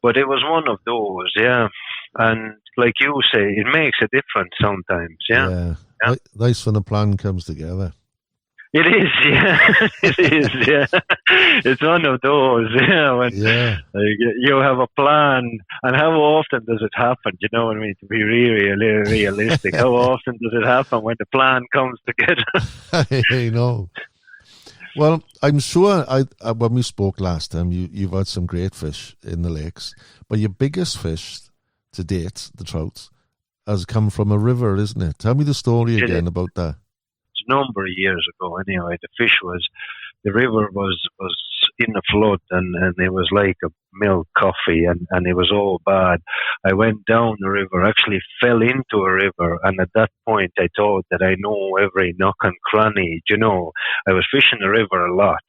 Speaker 2: But it was one of those, yeah. And like you say, it makes a difference sometimes, yeah.
Speaker 3: Nice when the plan comes together.
Speaker 2: It is, yeah. It is, yeah. It's one of those, yeah. When you have a plan, and how often does it happen? You know what I mean? To be really realistic, how often does it happen when the plan comes together?
Speaker 3: I know. Well, I'm sure when we spoke last time, you've had some great fish in the lakes, but your biggest fish to date, the trout, has come from a river, isn't it? Tell me the story again about that.
Speaker 2: A number of years ago anyway, the river was in a flood, and it was like a milk coffee, and it was all bad. I went down the river, actually fell into a river, and at that point I thought that I know every nook and cranny. You know, I was fishing the river a lot.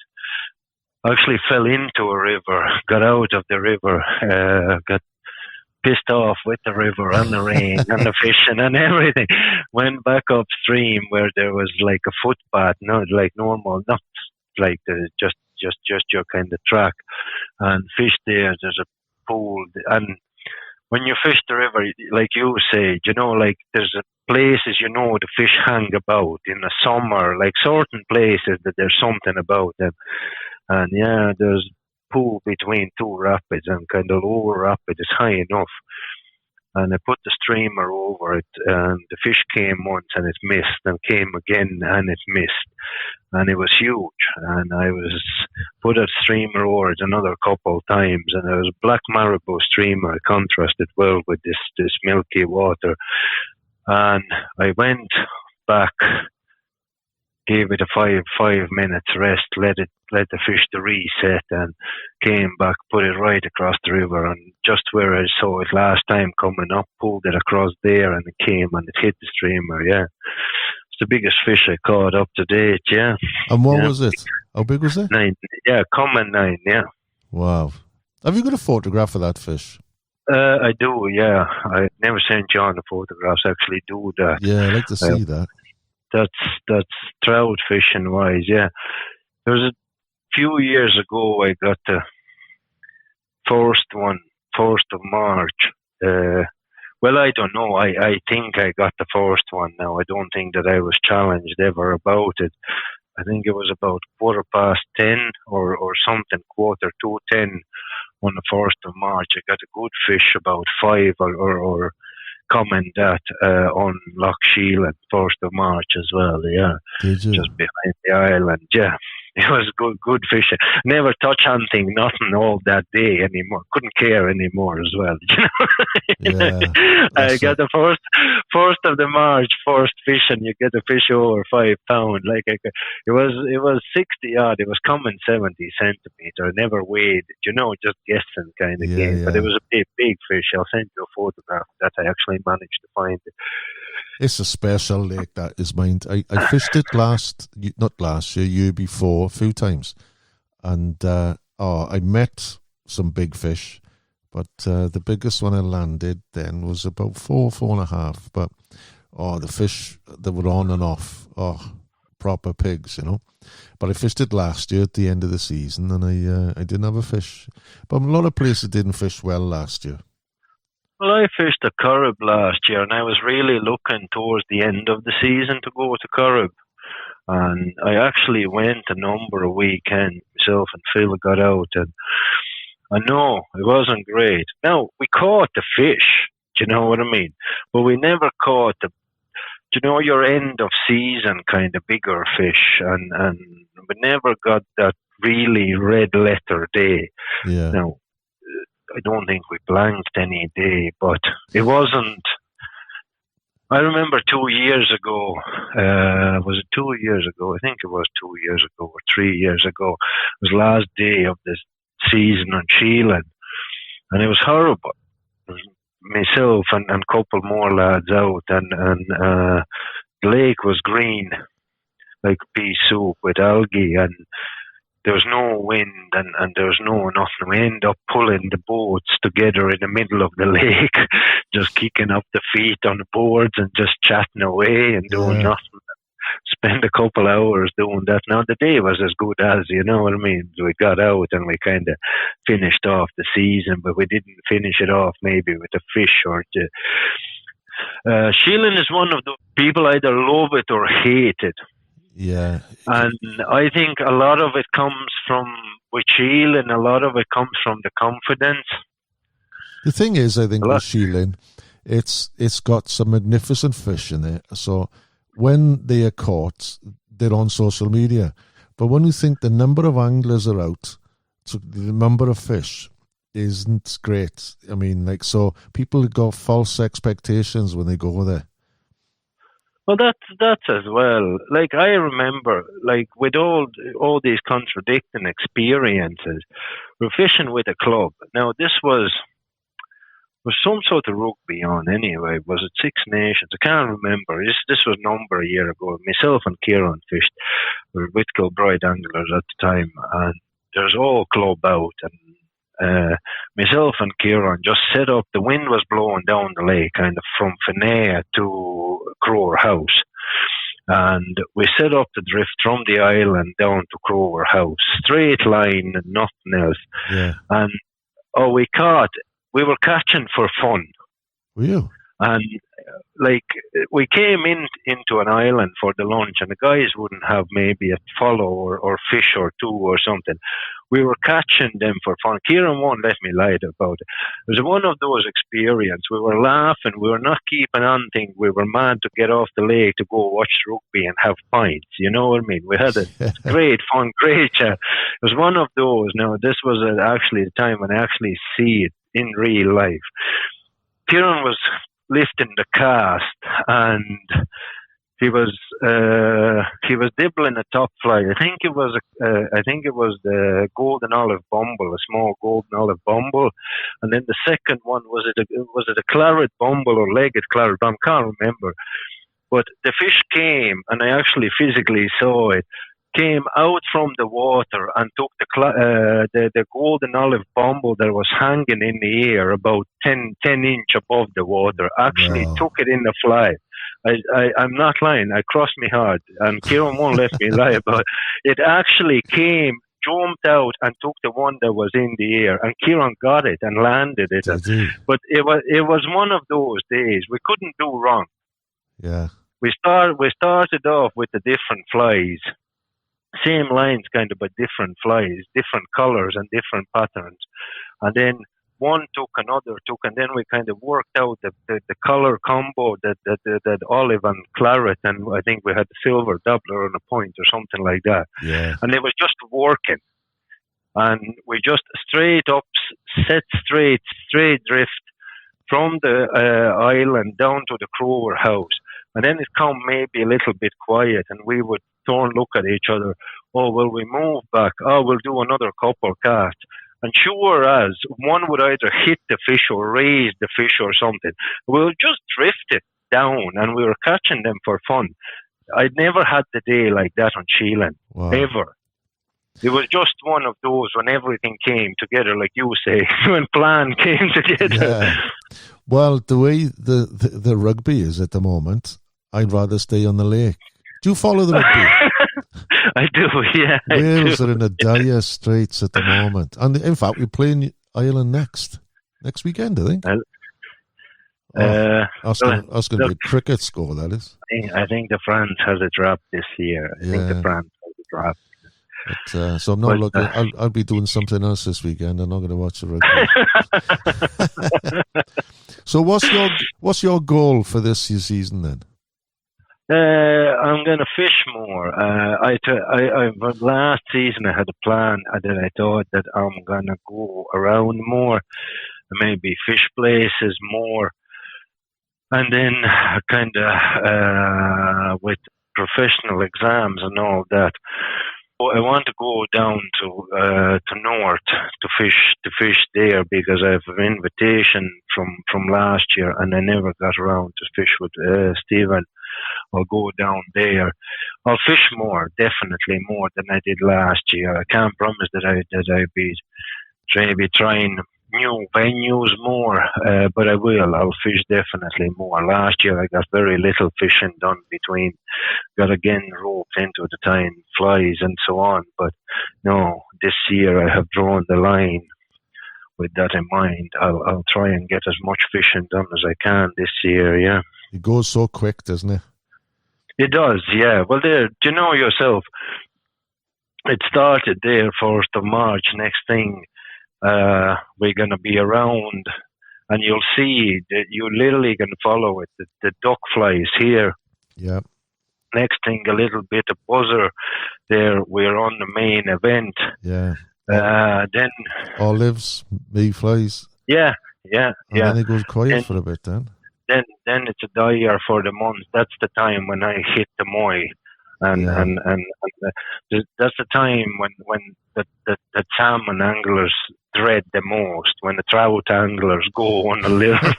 Speaker 2: I actually fell into a river, got out of the river, got pissed off with the river and the rain and the fishing and everything. Went back upstream where there was like a footpath, not like normal, not like just your kind of track, and fished there. There's a pool, and when you fish the river, like you say, you know, like there's places, you know, the fish hang about in the summer, like certain places that there's something about them, and yeah, there's pool between two rapids, and kind of lower rapid is high enough, and I put the streamer over it, and the fish came once and it missed, and came again and it missed, and it was huge, and I was put a streamer over it another couple of times, and there was a black marabou streamer. It contrasted well with this milky water, and I went back, gave it a five minutes rest, let the fish to reset, and came back, put it right across the river, and just where I saw it last time coming up, pulled it across there, and it came and it hit the streamer. Yeah, it's the biggest fish I caught up to date. Yeah.
Speaker 3: And what was it? How big was it?
Speaker 2: 9. Yeah, common 9. Yeah.
Speaker 3: Wow. Have you got a photograph of that fish?
Speaker 2: I do. Yeah, I never sent John the photographs. I actually do that.
Speaker 3: Yeah, I'd like to see that.
Speaker 2: That's trout fishing wise, yeah. There was a few years ago I got the first one, 1st of March. Well, I don't know. I think I got the first one now. I don't think that I was challenged ever about it. I think it was about 10:15 or something, 10:45 on the 1st of March. I got a good fish about 5 or comment that on Lough Corrib, 1st of March as well, yeah.
Speaker 3: Did you?
Speaker 2: Just behind the island, yeah. It was good fishing. Never touch hunting, nothing all that day anymore. Couldn't care anymore as well. You know?
Speaker 3: Yeah,
Speaker 2: I got the first of the March, first fishing. You get a fish over 5 pounds. Like it was 60 odd. It was coming 70 centimeter. Never weighed. You know, just guessing kind of game.
Speaker 3: Yeah.
Speaker 2: But it was a big fish. I'll send you a photograph that I actually managed to find it.
Speaker 3: It's a special lake, that is mine. I fished it not last year, year before, a few times. And I met some big fish, but the biggest one I landed then was about 4.5. But, the fish that were on and off, proper pigs, you know. But I fished it last year at the end of the season, and I didn't have a fish. But a lot of places didn't fish well last year.
Speaker 2: Well, I fished the Corrib last year, and I was really looking towards the end of the season to go to Corrib. And I actually went a number of weekends. Myself and Phil got out, and I know it wasn't great. Now, we caught the fish, do you know what I mean? But we never caught your end of season kind of bigger fish, and we never got that really red letter day.
Speaker 3: Yeah.
Speaker 2: Now, I don't think we blanked any day, but it wasn't. I remember 2 years ago, was it 2 years ago? I think it was 2 years ago or 3 years ago. It was the last day of the season on Sheelan, and it was horrible. It was myself and a couple more lads out, and the lake was green, like pea soup with algae, and there was no wind and there was no nothing. We ended up pulling the boats together in the middle of the lake, just kicking up the feet on the boards and just chatting away and doing nothing. Spend a couple hours doing that. Now, the day was as good as, you know what I mean? We got out and we kind of finished off the season, but we didn't finish it off maybe with a fish or two. Sheelan is one of the people either love it or hate it.
Speaker 3: Yeah.
Speaker 2: And I think a lot of it comes from, with Sheelan, a lot of it comes from the confidence.
Speaker 3: The thing is, I think with Sheelan, it's got some magnificent fish in there. So when they are caught, they're on social media. But when you think the number of anglers are out, so the number of fish isn't great. I mean, like, so people got false expectations when they go there.
Speaker 2: Well, that's as well. Like, I remember, like, with all these contradicting experiences, we're fishing with a club. Now, this was some sort of rugby on anyway. Was it Six Nations? I can't remember. This was a number of years ago. Myself and Kieran fished. We were with Kilbride Anglers at the time, and there's all club out, and myself and Kieran just set up. The wind was blowing down the lake, kind of from Finea to Crower House, and we set up the drift from the island down to Crower House, straight line and nothing else.
Speaker 3: Yeah.
Speaker 2: And we were catching for fun.
Speaker 3: Were you?
Speaker 2: And like, we came into an island for the lunch, and the guys wouldn't have maybe a follow or fish or two or something. We were catching them for fun. Kieran won't let me lie about it. It was one of those experiences. We were laughing. We were not keeping on things. We were mad to get off the lake to go watch rugby and have pints. You know what I mean? We had a great fun, great chat. It was one of those. Now, this was actually the time when I actually see it in real life. Kieran was lifting the cast, and he was dibbling a top fly. I think it was the golden olive bumble, a small golden olive bumble, and then the second one was it a claret bumble or legged claret? I can't remember. But the fish came, and I actually physically saw it. Came out from the water and took the golden olive bumble that was hanging in the air about 10 inch above the water. Actually took it in the fly. I'm not lying. I crossed my heart, and Kieran won't let me lie about it. It actually came, jumped out, and took the one that was in the air, and Kieran got it and landed it. But it was one of those days. We couldn't do wrong.
Speaker 3: Yeah.
Speaker 2: We started off with the different flies. Same lines, kind of, but different flies, different colors and different patterns. And then one took, another took, and then we kind of worked out the color combo, that olive and claret, and I think we had the silver doubler on a point or something like that.
Speaker 3: Yeah.
Speaker 2: And it was just working. And we just straight up, set straight drift from the island down to the Crower House. And then it come maybe a little bit quiet, and we would turn, look at each other. Oh, will we move back? Oh, we'll do another couple casts. And sure as, one would either hit the fish or raise the fish or something. We'll just drift it down, and we were catching them for fun. I'd never had the day like that on Sheelan, ever. It was just one of those when everything came together, like you say, when plan came together.
Speaker 3: Yeah. Well, the way the rugby is at the moment, I'd rather stay on the lake. Do you follow the rugby?
Speaker 2: I do, yeah.
Speaker 3: Wales are in a dire straits at the moment. And in fact, we're playing Ireland next weekend, I think. That's going to be a cricket score, that is.
Speaker 2: I think the France has a drop this year. I think the France has a drop.
Speaker 3: But, so I'm not looking. I'll be doing something else this weekend. I'm not going to watch the rugby. So what's your goal for this season then?
Speaker 2: I'm going to fish more. Last season I had a plan that I thought that I'm going to go around more, maybe fish places more, and then kind of with professional exams and all that. I want to go down to North to fish there because I have an invitation from last year and I never got around to fish with Stephen. I'll go down there. I'll fish more, definitely more than I did last year. I can't promise that I'd be maybe trying new venues more, but I will. I'll fish definitely more. Last year I got very little fishing done between. Got again roped into the time flies and so on. But no, this year I have drawn the line. With that in mind, I'll try and get as much fishing done as I can this year. Yeah.
Speaker 3: It goes so quick, doesn't it?
Speaker 2: It does, yeah. Well, do you know yourself? It started there 1st of March. Next thing, we're going to be around, and you'll see that you literally can follow it. The duck flies here.
Speaker 3: Yeah.
Speaker 2: Next thing, a little bit of buzzer. There, we're on the main event.
Speaker 3: Yeah.
Speaker 2: Then
Speaker 3: olives, mayflies.
Speaker 2: Yeah.
Speaker 3: And then it goes quiet for a bit then.
Speaker 2: Then it's a dyer for the month. That's the time when I hit the moi, and that's the time when the salmon anglers dread the most. When the trout anglers go on the river.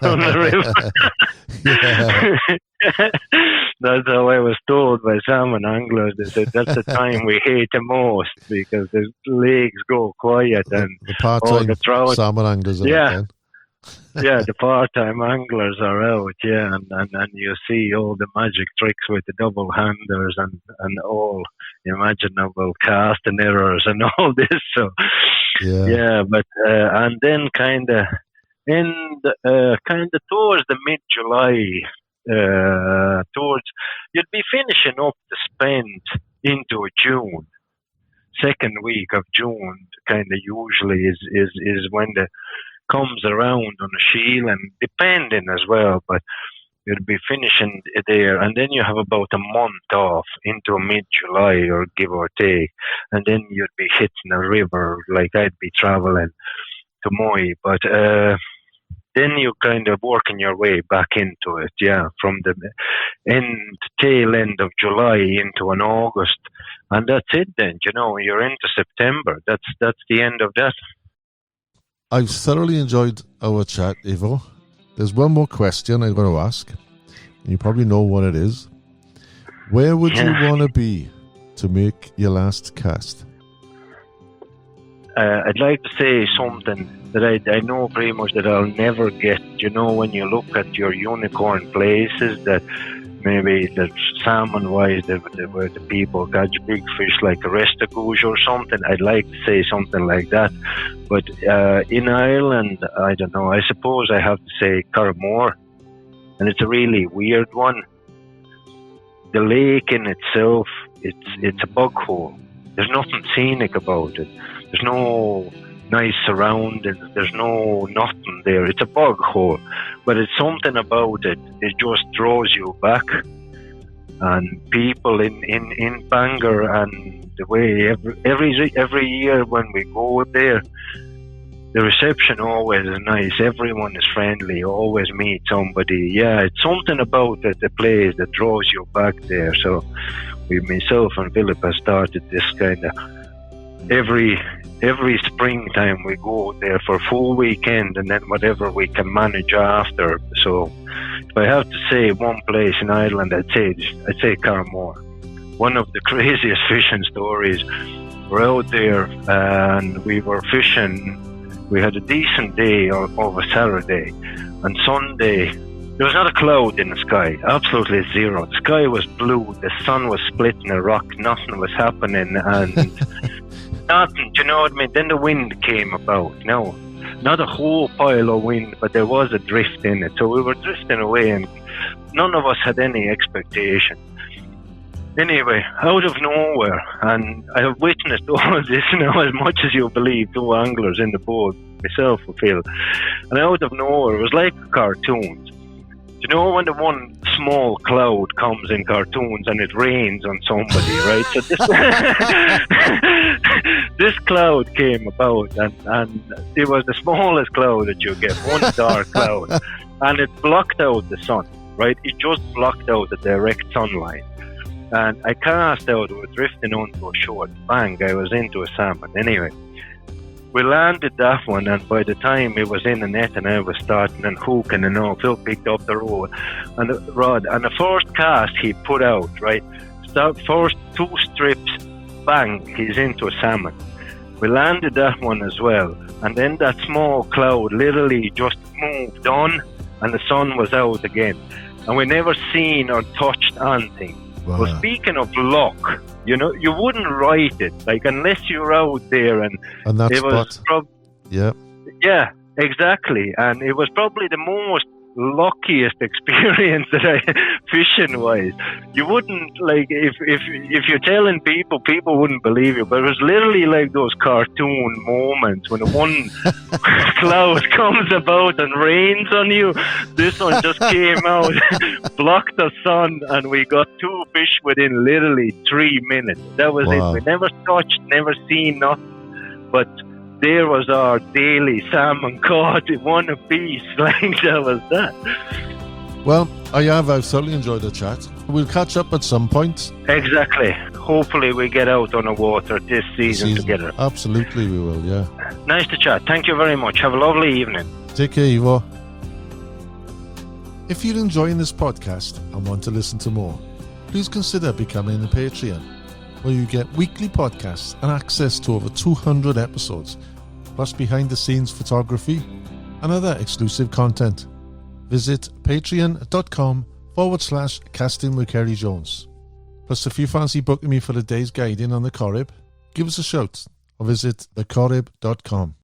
Speaker 2: That's how I was told by salmon anglers. They said that's the time we hate the most because the lakes go quiet and
Speaker 3: all the
Speaker 2: trout
Speaker 3: salmon anglers are out.
Speaker 2: Yeah, the part-time anglers are out, and you see all the magic tricks with the double-handers and all imaginable casting errors and all this. So, but and then kind of towards the mid-July, you'd be finishing up the spend into June. Second week of June, kind of usually is when the comes around on a shield, and depending as well, but you'll be finishing there, and then you have about a month off into mid-July or give or take, and then you'd be hitting a river like I'd be traveling to Moy, but then you kind of working your way back into it, from the tail end of July into an August, and that's it then, you're into September, that's the end of that.
Speaker 3: I've thoroughly enjoyed our chat, Evo. There's one more question I'm going to ask. You probably know what it is. Where would you want to be to make your last cast?
Speaker 2: I'd like to say something that I know pretty much that I'll never get. When you look at your unicorn places that maybe the salmon-wise, where the people catch big fish like a restagouge or something. I'd like to say something like that. But in Ireland, I don't know. I suppose I have to say Carmore. And it's a really weird one. The lake in itself, it's a bog hole. There's nothing scenic about it. There's no nice surroundings. There's nothing there. It's a bog hole. But it's something about it. It just draws you back. And people in Bangor, and the way every year when we go there, the reception always is nice. Everyone is friendly. Always meet somebody. Yeah, it's something about it, the place that draws you back there. So, myself and Philip have started this kind of every springtime we go there for a full weekend, and then whatever we can manage after. So, if I have to say one place in Ireland, I'd say Carmore. One of the craziest fishing stories. We're out there and we were fishing. We had a decent day of a Saturday, and Sunday there was not a cloud in the sky, absolutely zero. The sky was blue, the sun was splitting a rock, nothing was happening, and nothing, do you know what I mean? Then the wind came about. Now, not a whole pile of wind, but there was a drift in it. So we were drifting away, and none of us had any expectation. Anyway, out of nowhere, and I have witnessed all this now as much as you believe, 2 anglers in the boat, myself and Phil, and out of nowhere, it was like cartoons. You know when the one small cloud comes in cartoons and it rains on somebody, right? So this cloud came about, and it was the smallest cloud that you get, one dark cloud, and it blocked out the sun, right? It just blocked out the direct sunlight. And I cast out, we were drifting onto a short bank, I was into a salmon. Anyway, we landed that one, and by the time it was in the net and I was starting and hooking and all, Phil picked up the rod, and the first cast he put out, right, first 2 strips, bang, he's into a salmon. We landed that one as well, and then that small cloud literally just moved on, and the sun was out again, and we never seen or touched anything.
Speaker 3: Wow.
Speaker 2: Well, speaking of luck, you know, you wouldn't write it, like, unless you're out there and
Speaker 3: that
Speaker 2: it was
Speaker 3: spot. Yeah.
Speaker 2: Yeah, exactly. And it was probably the most luckiest experience that I fishing wise. You wouldn't, like, if you're telling people wouldn't believe you, but it was literally like those cartoon moments when one cloud comes about and rains on you. This one just came out, blocked the sun, and we got 2 fish within literally 3 minutes. That was
Speaker 3: Wow.
Speaker 2: it. We never touched, never seen nothing, but there was our daily salmon caught, 1 apiece. Like, that was that.
Speaker 3: Well, I've thoroughly enjoyed the chat. We'll catch up at some point.
Speaker 2: Exactly. Hopefully we get out on the water this season together.
Speaker 3: Absolutely we will, yeah.
Speaker 2: Nice to chat. Thank you very much. Have a lovely evening.
Speaker 3: Take care, Evo. If you're enjoying this podcast and want to listen to more, please consider becoming a Patreon, where you get weekly podcasts and access to over 200 episodes, plus behind-the-scenes photography and other exclusive content. Visit patreon.com/casting with Kerry Jones. Plus, if you fancy booking me for a day's guiding on the Corrib, give us a shout or visit thecorrib.com.